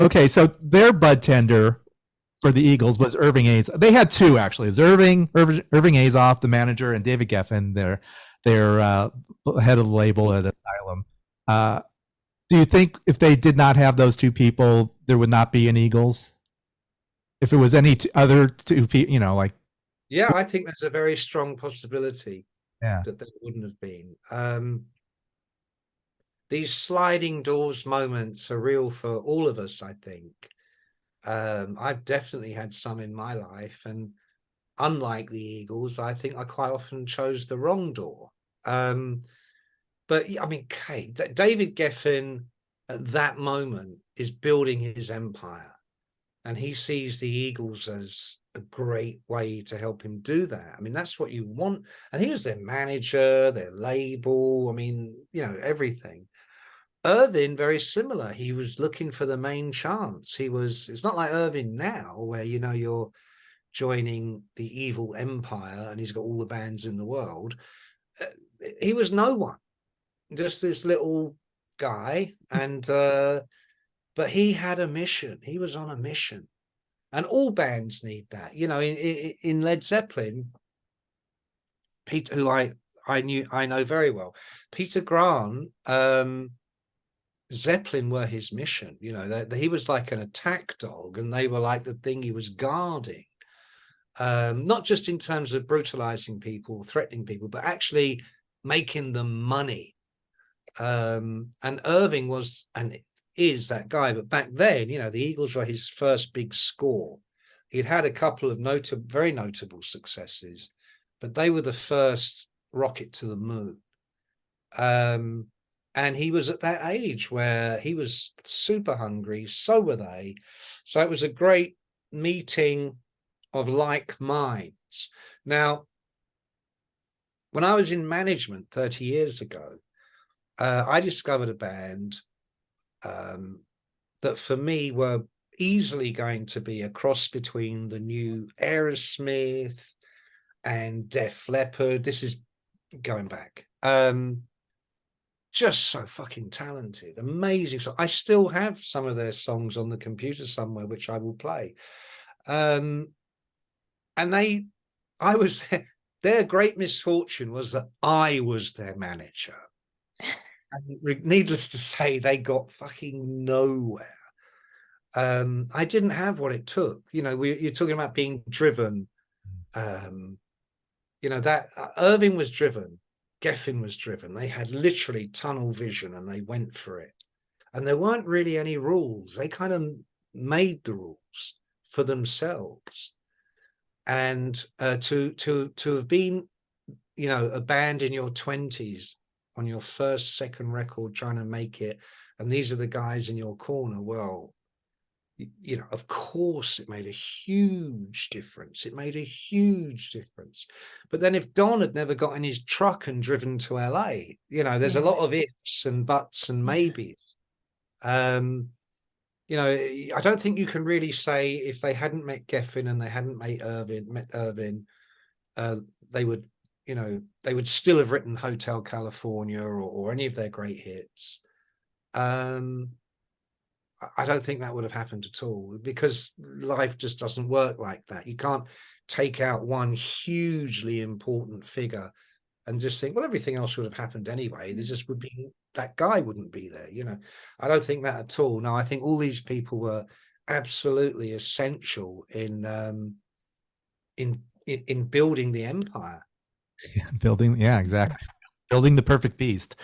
Okay, so their bud tender for the Eagles was Irving Azoff. They had two actually. It was Irving Azoff, the manager, and David Geffen, their head of the label at Asylum. Uh, do you think if they did not have those two people, there would not be an Eagles? If it was any other two people, like Yeah, I think there's a very strong possibility yeah, that there wouldn't have been. These sliding doors moments are real for all of us, I think. I've definitely had some in my life, and unlike the Eagles, I think I quite often chose the wrong door. Um, but I mean, Kate, David Geffen at that moment is building his empire, and he sees the Eagles as a great way to help him do that. I mean, that's what you want. And he was their manager, their label. I mean, everything. Irvin, very similar. He was looking for the main chance. It's not like Irvin now, where, you're joining the evil empire and he's got all the bands in the world. Uh, he was no one, just this little guy. But he had a mission. He was on a mission. And all bands need that. In Led Zeppelin, Peter, who I know very well, Peter Grant, Zeppelin were his mission. He was like an attack dog, and they were like the thing he was guarding. Not just in terms of brutalizing people, threatening people, but actually making them money. And Irving was and is that guy. But back then, the Eagles were his first big score. He'd had a couple of very notable successes, but they were the first rocket to the moon. Um, and he was at that age where he was super hungry. So were they. So it was a great meeting of like minds. Now, when I was in management 30 years ago, I discovered a band that for me were easily going to be a cross between the new Aerosmith and Def Leppard. This is going back. Just so fucking talented, amazing. So I still have some of their songs on the computer somewhere, which I will play. And I was their great misfortune was that I was their manager. And needless to say, they got fucking nowhere. I didn't have what it took. You're talking about being driven. Um, that Irving was driven, Geffen was driven. They had literally tunnel vision, and they went for it. And there weren't really any rules. They kind of made the rules for themselves. And to have been, a band in your 20s on your first, second record trying to make it, and these are the guys in your corner, well, of course it made a huge difference. It made a huge difference. But then if Don had never got in his truck and driven to LA, there's a Yeah. lot of ifs and buts and maybes. I don't think you can really say if they hadn't met Geffen and they hadn't met Irvin, they would, they would still have written Hotel California or any of their great hits. I don't think that would have happened at all, because life just doesn't work like that. You can't take out one hugely important figure and just think, well, everything else would have happened anyway. There just would be that guy wouldn't be there. I don't think that at all. No, I think all these people were absolutely essential in building the empire. building. Yeah, exactly. Building the perfect beast.